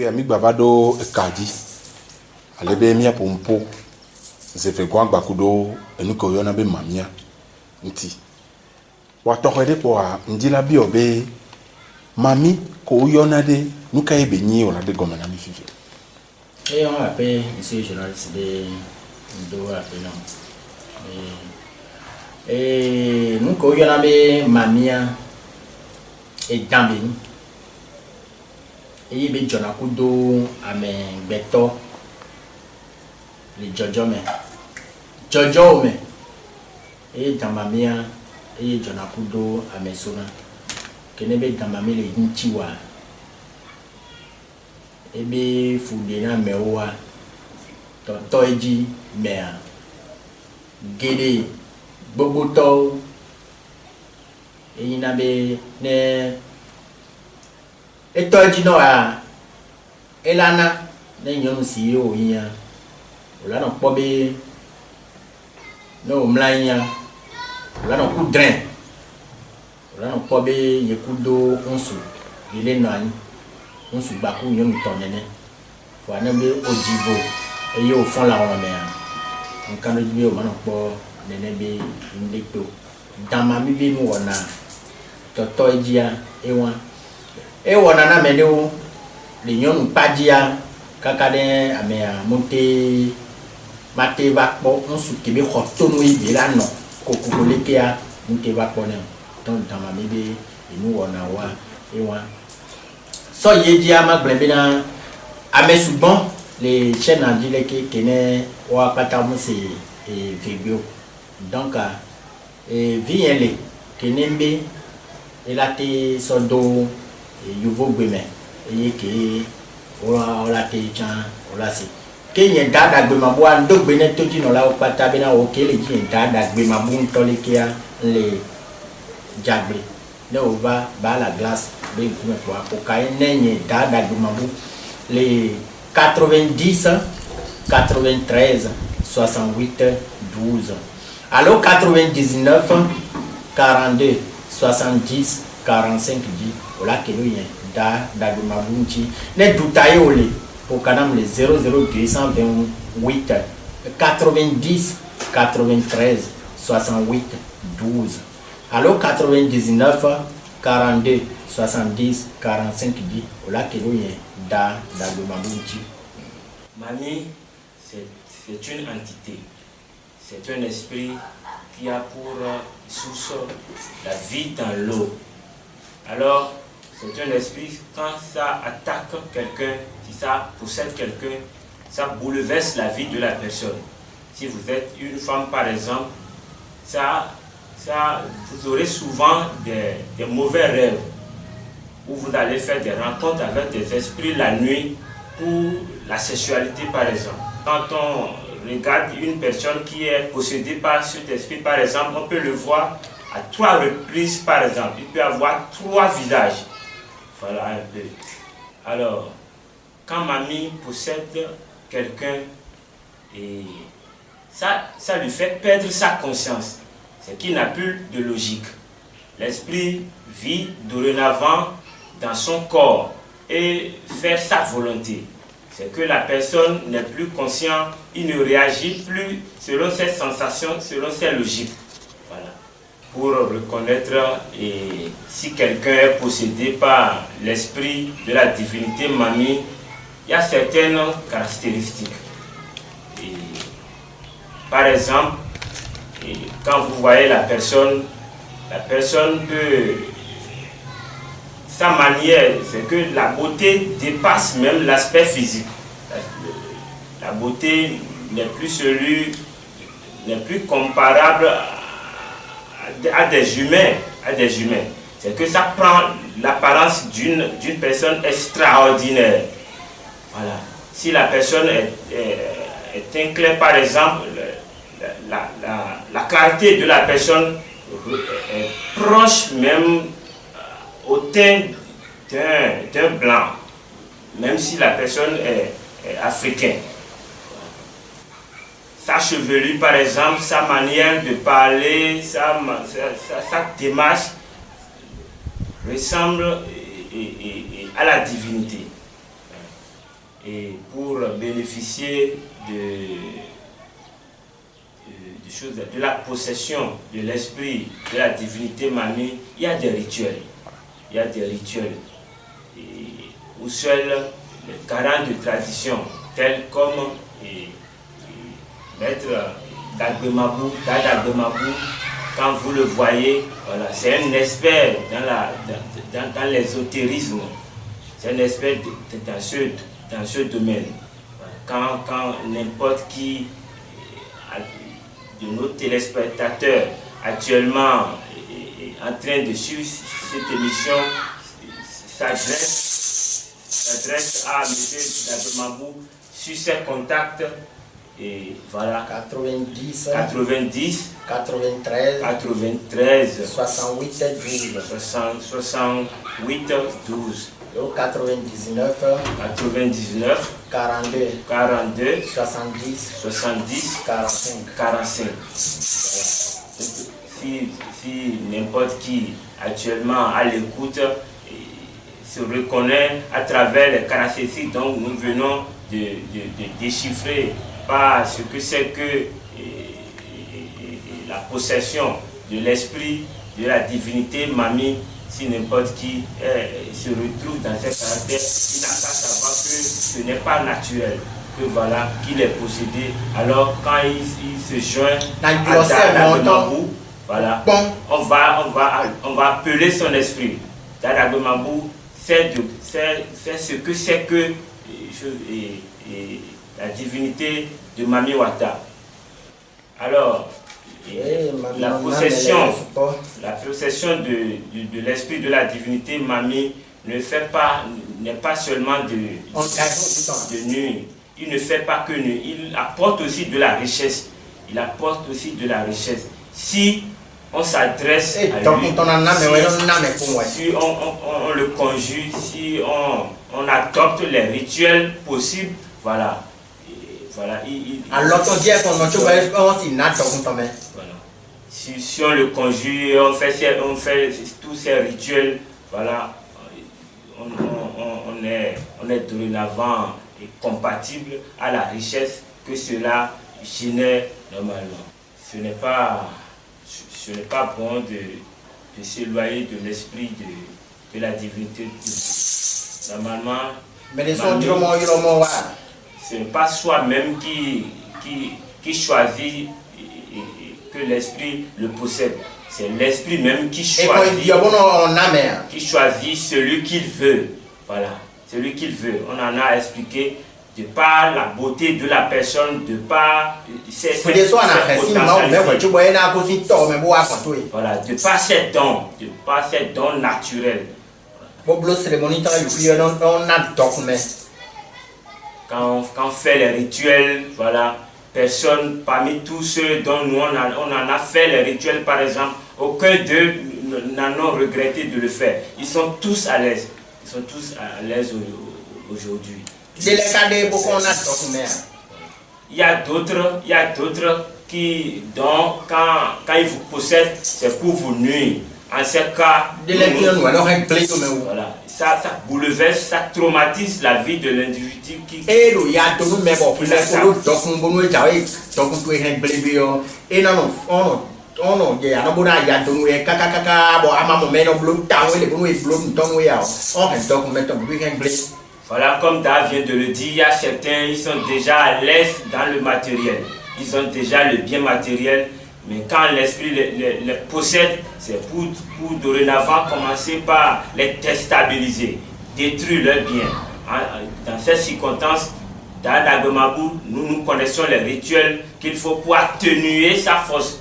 Be ami gbavado ekadi. Alebe mia pompo. Zefe kwa gbakudo enuko yona be mamia. Nti. Wa tohede kwa ndila bi obe mami ko yona de nuka ebe nyi ona de gomena mi fifi. Et on appelle ici journaliste de Ndo appelle non. Et nous ko yona be mamia et dambe. Et be jona kudo ame beto le jojo me. Jojo me. Et damamia et jona kudo ame sona. Kenebe damami le nchiwa. Ebe fudena mewa toto eji mea gede boboto eyina be ne eto eji no a elana ne nyom si o yin ola no pobe no mlanya ola no kudren ola no pobe yekudo onsu ile no ani on se bat pour nous tourner. Faut aller au jivo et au fond la romaine. On quand le jivo on pas nenebe indecto. Dans ma mi nous on a toto edia e wana na meneo les nyons pas dia kakade amea monter mate bakpo on se kebe hotono ibela no kokukolekea monter bakpo ne. Donc dans ma mi nous on a wa so yedi ama glebina ame souvent les chaînes en dit que kene wa patamu c'est video donc viele kenembe elate sodo yuvo gbeme eye ke ola te chan ola si kenye dada gbema bo ando gbene to di no la pata bena o ke le ji dada gbema bo to le kia le jagbe ne on va ba la glace ben comme quoi cocaïne n'est dada gumabu les 90 93 68 12 alors 99 42 70 45 10 voilà que nous y da gumabu nti ne doutaye ole pour kanam les 00228 90 93 68 12 alors 99 42 70 45 10 voilà que nous y da le mamouti. Mami, c'est une entité, c'est un esprit qui a pour source la vie dans l'eau. Alors, c'est un esprit, quand ça attaque quelqu'un, si ça possède quelqu'un, ça bouleverse la vie de la personne. Si vous êtes une femme par exemple, vous aurez souvent des mauvais rêves où vous allez faire des rencontres avec des esprits la nuit pour la sexualité par exemple. Quand on regarde une personne qui est possédée par cet esprit par exemple, on peut le voir à 3 reprises par exemple. Il peut avoir 3 visages. Voilà un peu. Alors, quand mamie possède quelqu'un et ça lui fait perdre sa conscience. C'est qu'il n'a plus de logique. L'esprit vit dorénavant dans son corps et fait sa volonté. C'est que la personne n'est plus consciente, il ne réagit plus selon ses sensations, selon ses logiques. Voilà. Pour reconnaître et si quelqu'un est possédé par l'esprit de la divinité Mami, il y a certaines caractéristiques. Et, par exemple, et quand vous voyez la personne peut, sa manière, c'est que la beauté dépasse même l'aspect physique. La beauté n'est plus comparable à des humains. C'est que ça prend l'apparence d'une personne extraordinaire. Voilà. Si la personne est inclin, par exemple, la clarté de la personne est proche même au teint d'un blanc, même si la personne est africaine. Sa chevelure, par exemple, sa manière de parler, sa démarche ressemble à la divinité. et pour bénéficier de la possession de l'esprit, de la divinité mamie, il y a des rituels. Il y a des rituels où seuls les garants de tradition, tels comme Maître Dagbemabou, quand vous le voyez, voilà, c'est un expert dans l'ésotérisme, c'est un expert dans ce domaine. Quand n'importe qui de nos téléspectateurs actuellement est en train de suivre cette émission s'adresse à M. Dagbemabou sur ses contacts et voilà 90 93 68 12 99 42 70 45. Voilà. Si n'importe qui actuellement à l'écoute se reconnaît à travers les caractéristiques dont nous venons de déchiffrer par ce que c'est que la possession de l'esprit, de la divinité mamie, si n'importe qui se retrouve dans ces caractères, il n'a qu'à savoir que ce n'est pas naturel, que voilà, qu'il est possédé. Alors quand il se joint à Dagbemabou, voilà, on va appeler son esprit. Dagbemabou fait ce que c'est que la divinité de Mami Wata. Alors, la possession de l'esprit de la divinité Mami n'est pas seulement de nuire. Il ne fait pas que nuire. Il apporte aussi de la richesse. Si on s'adresse à lui, si on le conjure, si on adopte les rituels possibles, voilà. Si on le conjure, on fait tous ces rituels, voilà, on est dorénavant compatible à la richesse que cela génère normalement. Ce n'est pas bon de s'éloigner de l'esprit de la divinité. Normalement, ce n'est pas soi-même qui choisit que l'esprit le possède. C'est l'esprit même qui choisit celui qu'il veut. Voilà, celui qu'il veut. On en a expliqué de par la beauté de la personne, de par ses potentialités. Voilà, de par ses dons naturels. Quand on fait les rituels, voilà, personne parmi tous ceux dont nous on en a fait les rituels par exemple, aucun d'eux n'en a regretté de le faire. Ils sont tous à l'aise. Aujourd'hui. Il y a d'autres qui, quand ils vous possèdent, c'est pour vous nuire. En ce cas, voilà, ça bouleverse, ça traumatise la vie de l'individu qui voilà, comme Dave vient de le dire, il y a certains, ils sont déjà à l'aise dans le matériel. Ils ont déjà le bien matériel, mais quand l'esprit les possède, c'est pour dorénavant commencer par les déstabiliser, détruire leurs biens. Dans ces circonstances, dans Dagbemabou, nous connaissons les rituels qu'il faut pour atténuer sa force.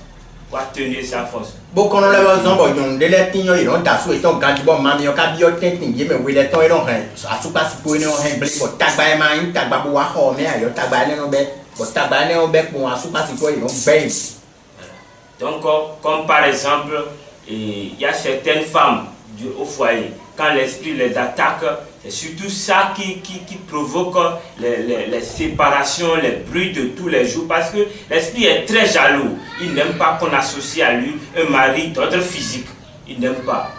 Donc, comme par exemple, il y a certaines femmes au foyer, quand l'esprit les attaque, c'est surtout ça qui provoque les séparations, les bruits de tous les jours, parce que l'esprit est très jaloux. Il n'aime pas qu'on associe à lui un mari d'ordre physique. Il n'aime pas.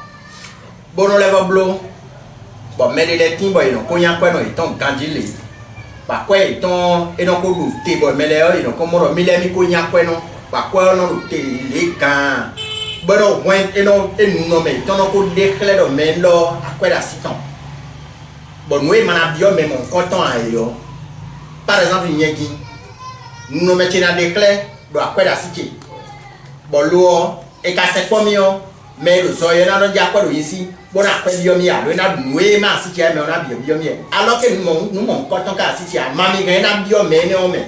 Par quoi étant et donc au thé bon mais là et donc comment on met mi ko nya quoi non par quoi on le thé les quand bon on et non et nous non mais tant qu'on déclare de mais là à quoi la citant bon nous et manabio mais mon content à yo par exemple il y a qui nous mettons dans déclare de à quoi la cité bon l'eau et qu'à cette fois mais le soyez dans le diacre ici bon après biomia le na noué ma cité mais on a biomia alors que nous mon content qu'à cité mami gagne na biomia non mais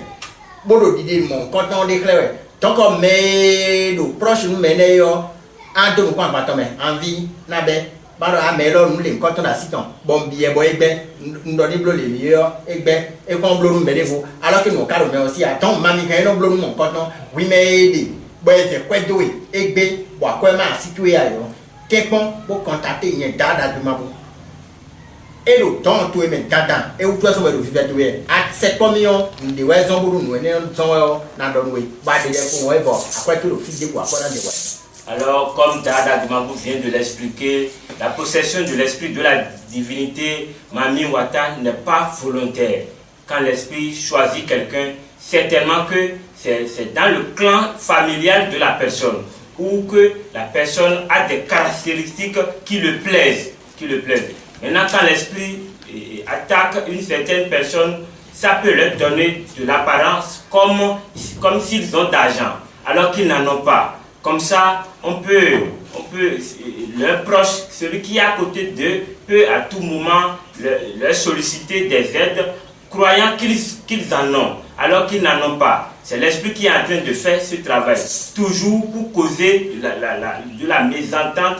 bon le dit mon content déclare tant qu'on met le proche nous mener yo en deux quoi pas mais envie na be baro a mais là nous les content à cité bon bien bon egbe nous donner blo les meilleurs egbe et qu'on blo nous mener vous alors que nous cadre mais aussi attends mami gagne non blo nous mon content oui mais bon c'est quoi doué egbe bon quoi ma situé ailleurs quelqu'un pour contacter une dada de ma et le temps tout est maintenant et où toi ça va le vivre tout est à 7 millions de ouais sont pour nous ne sont dans donner bah de pour ouais bon après tout le fils de quoi dans des ouais. Alors comme Dada Dimabou vient de l'expliquer, la possession de l'esprit de la divinité Mami Wata n'est pas volontaire. Quand l'esprit choisit quelqu'un, certainement que c'est dans le clan familial de la personne ou que la personne a des caractéristiques qui le plaisent. Maintenant, quand l'esprit attaque une certaine personne, ça peut leur donner de l'apparence comme s'ils ont d'argent, alors qu'ils n'en ont pas. Comme ça, on peut leur proche, celui qui est à côté d'eux, peut à tout moment leur solliciter des aides, croyant qu'ils en ont, alors qu'ils n'en ont pas. C'est l'esprit qui est en train de faire ce travail, toujours pour causer de la mésentente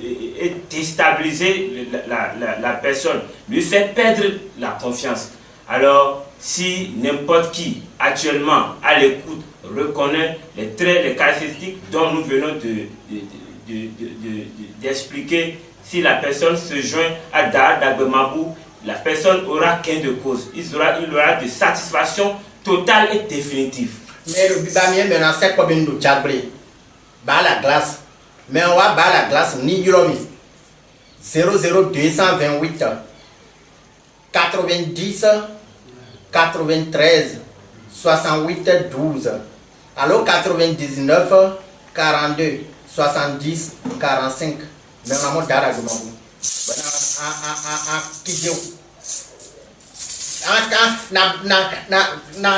et déstabiliser la personne, lui faire perdre la confiance. Alors, si n'importe qui actuellement à l'écoute reconnaît les traits, les caractéristiques dont nous venons d'expliquer, si la personne se joint à Dagomabou, la personne aura gain de cause. Il aura de satisfaction totale et définitive. Mais le bibamien maintenant c'est comme une douche bas la glace. Mais on va bas la glace ni yuromi 00228 90 93 68 12 alors 99 42 70 45 mais on a dara de mamou kidio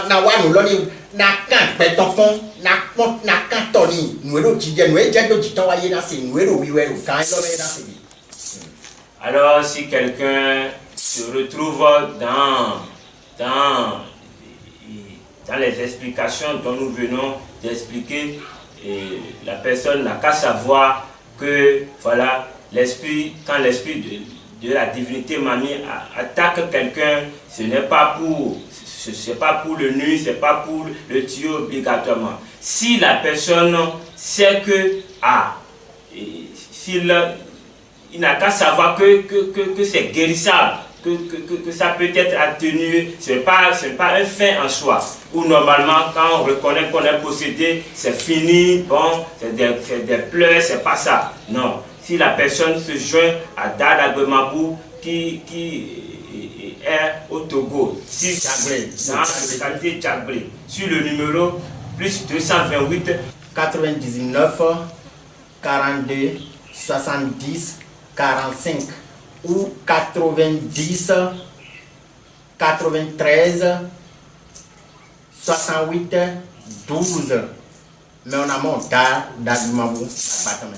na wanu loni na kan petofon na kan toni nuero tije nuero jedo jitawa yena se nuero wiwero kan lo na se. Alors si quelqu'un se retrouve dans les explications dont nous venons d'expliquer, la personne n'a qu'à savoir que voilà, quand l'esprit de la divinité Mami attaque quelqu'un, ce n'est pas pour le nu, ce n'est pas pour le tuer obligatoirement. Si la personne sait que il n'a qu'à savoir que c'est guérissable, que ça peut être atténué, ce n'est pas un fait en soi. Ou normalement, quand on reconnaît qu'on est possédé, c'est fini, bon, c'est des pleurs, c'est pas ça. Non. Si la personne se joint à Dada Gemabou qui est au Togo, dans la localité Djagbé, sur le numéro plus 228 99 42 70 45 ou 90 93 68 12. Mais on a monté Dada Gemabou à Batamé.